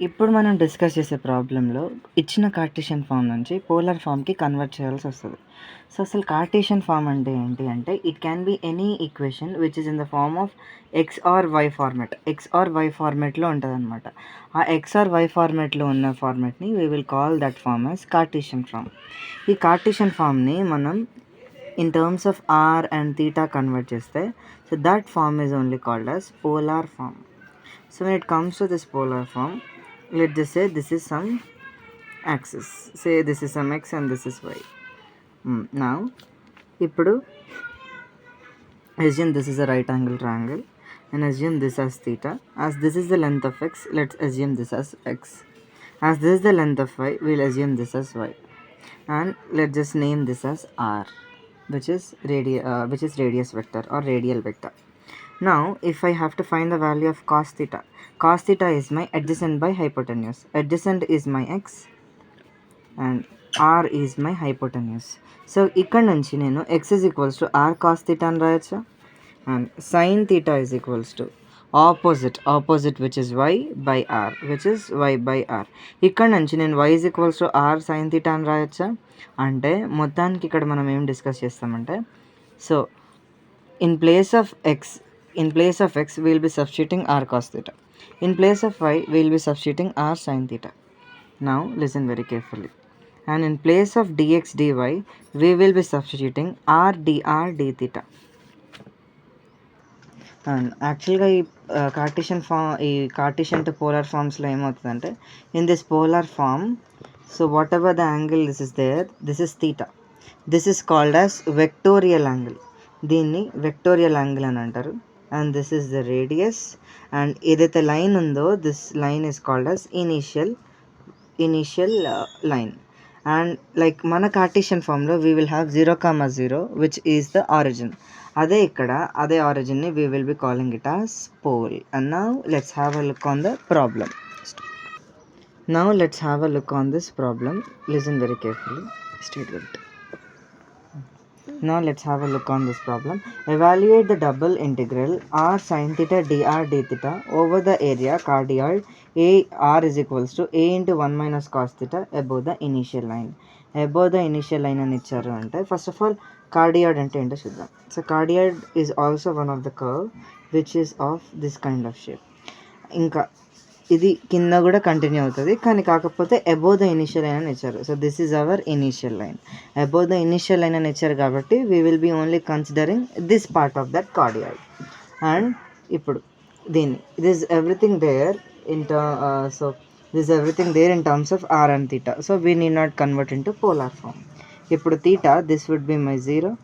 ఇప్పుడు మనం డిస్కస్ చేసే ప్రాబ్లంలో ఇచ్చిన కార్టీషియన్ ఫామ్ నుంచి పోలార్ ఫామ్కి కన్వర్ట్ చేయాల్సి వస్తుంది. సో అసలు కార్టీషియన్ ఫామ్ అంటే ఏంటి అంటే it can be any equation which is in the form of X or Y format. X or Y ఫార్మెట్లో ఉంటుంది అనమాట. ఆ ఎక్స్ ఆర్ వై ఫార్మెట్లో ఉన్న ఫార్మెట్ని we will call that form as Cartesian form. ఈ కార్టీషియన్ ఫామ్ని మనం in terms of R and theta convert చేస్తే so that form is only called as polar form. So when it comes to this polar form, let's just say this is some axis. Say this is some x and this is y. Now, ఇప్పుడు assume this is a right angle triangle and assume this as theta. As this is the length of x, let's assume this as x. As this is the length of y, we'll assume this as y. And let's just name this as r, which is radius vector or radial vector. Now, if I have to find the value of cos theta is my adjacent by hypotenuse. Adjacent is my x and r is my hypotenuse. So, ఇక్కడ నుంచి నేను x is equals to r cos theta అని రాయొచ్చా, and sin theta is equals to opposite which is y by r, which is y by r. ఇక్కడ నుంచి నేను y is equals to r sin theta అని రాయొచ్చా అంటే మొత్తానికి ఇక్కడ మనం ఏం డిస్కస్ చేస్తామంటే so in place of x we will be substituting r cos theta. In place of y we will be substituting r sin theta. Now listen very carefully. And in place of dx dy we will be substituting r dr d theta. And యాక్చువల్గా ఈ Cartesian to polar ఫార్మ్స్లో ఏమవుతుందంటే in this polar form so whatever the angle this is there, this is theta. This is called as vectorial angle. దీన్ని vectorial angle అని అంటారు. And this is the radius. And ఏదైతే line ఉందో this line is called as initial line. And like మన Cartesian ఫామ్లో we will have 0,0 which is the origin. అదే ఇక్కడ అదే ఆరిజిన్ని we will be calling it as pole. And now let's have a look on the problem. Listen very carefully. Stay with it. Now let's have a look on this problem. Evaluate the double integral r sin theta dr d theta over the area cardioid a r is equals to a into 1 minus cos theta above the initial line. Above the initial line అని ఇచ్చారు అంటే first of all cardioid అంటే ఏంటో చూద్దాం. So cardioid is also one of the curve which is of this kind of shape. ఇంకా ఇది కింద కూడా కంటిన్యూ అవుతుంది, కానీ కాకపోతే అబోవ్ ద ఇనిషియల్ లైన్ అని ఇచ్చారు. So this is our initial line. Above the initial line అని ఇచ్చారు కాబట్టి we will be only considering this part of that cardioid. And ఇప్పుడు దీన్ని this everything there in terms of R and theta. So we need not convert into polar form. ఇప్పుడు theta this would be my 0,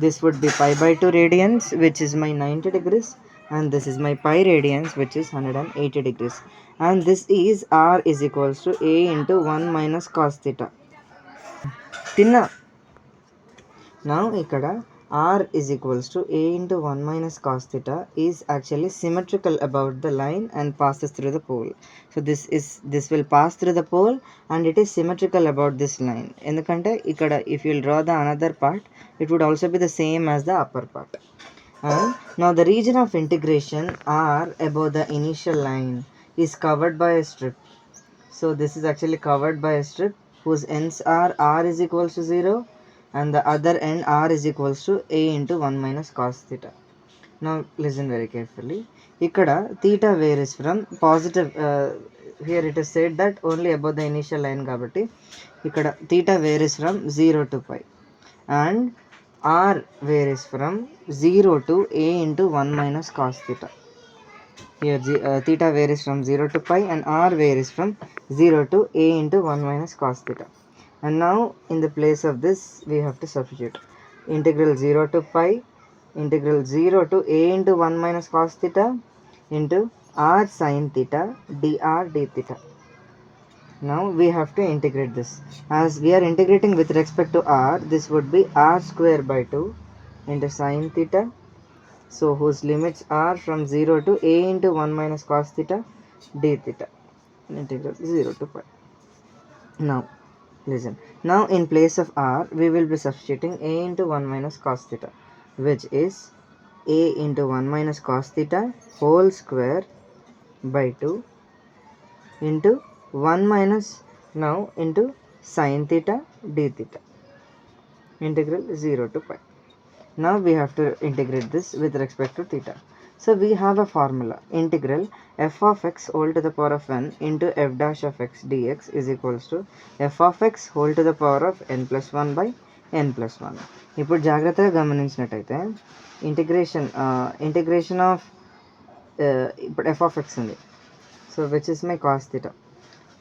this would be π/2 radians which is my 90 degrees, and this is my pi radians which is 180 degrees, and this is r is equals to a into 1 minus cos theta. Now ikkada r is equals to a into 1 minus cos theta is actually symmetrical about the line and passes through the pole. So this will pass through the pole and it is symmetrical about this line. Endukante ikkada if you will draw the another part, it would also be the same as the upper part. And now the region of integration r above the initial line is covered by a strip. So this is actually covered by a strip whose ends are r is equals to 0 and the other end r is equals to a into 1 minus cos theta. Now listen very carefully. Ikkada theta varies from positive, here it is said that only above the initial line kabatti ikkada theta varies from 0 to pi and r varies from 0 to a into 1 minus cos theta. Here theta varies from 0 to pi and r varies from 0 to a into 1 minus cos theta. And now in the place of this we have to substitute integral 0 to pi, integral 0 to a into 1 minus cos theta into r sin theta dr d theta. Now we have to integrate this. As we are integrating with respect to r, this would be r square by 2 into sin theta, so whose limits are from 0 to a into 1 minus cos theta d theta, integral 0 to pi. Now listen. Now in place of r we will be substituting a into 1 minus cos theta, which is a into 1 minus cos theta whole square by 2 into 1 minus now into sin theta d theta, integral 0 to pi. Now we have to integrate this with respect to theta. So we have a formula, integral f of x whole to the power of n into f dash of x dx is equals to f of x whole to the power of n plus 1 by n plus 1. ఇప్పుడు జాగ్రత్తగా గమనించినట్టయితే integration of ఇప్పుడు f of x ఉంది. So which is my cos theta.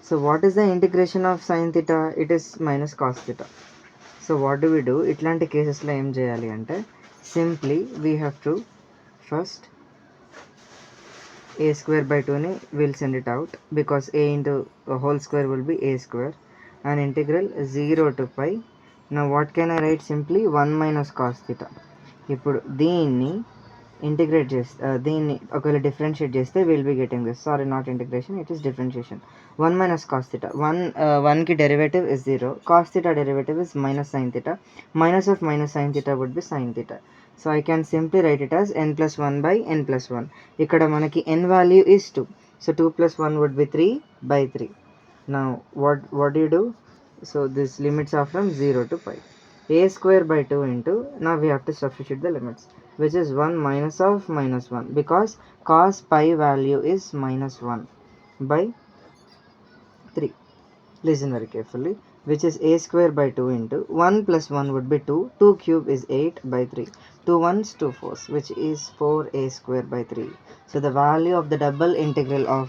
So what is the integration of sin theta? It is minus cos theta. So what do we do? ఇట్లాంటి కేసెస్లో ఏం చేయాలి అంటే simply we have to first a square by 2 ni we'll send it out because a into a whole square will be a square and integral 0 to pi. Now what can I write? Simply 1 minus cos theta. ఇప్పుడు దీన్ని integrate చేస్తే దీన్ని ఒకవేళ differentiate చేస్తే will be getting this. Sorry, not integration, it is differentiation. 1 minus cos theta. 1కి derivative is 0. cos theta derivative is minus sin theta. Minus of minus sin theta would be sin theta. So I can simply write it as n plus 1 by n plus 1. ఇక్కడ మనకి n value is 2. So 2 plus 1 would be 3 by 3. Now what do you do? So this limits are from 0 to pi. A square by 2 into, now we have to substitute the limits, which is 1 minus of minus 1 because cos pi value is minus 1 by 3. Listen very carefully, which is a square by 2 into 1 plus 1 would be 2. 2 cube is 8 by 3. 2 ones 2 fours, which is 4a square by 3. So the value of the double integral of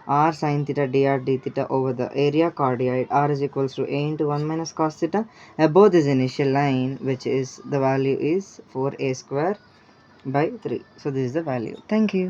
r sin theta dr d theta over the area chordioid r is equals to a into 1 minus cos theta above this initial line, which is the value is 4a square by 3. So this is the value. Thank you.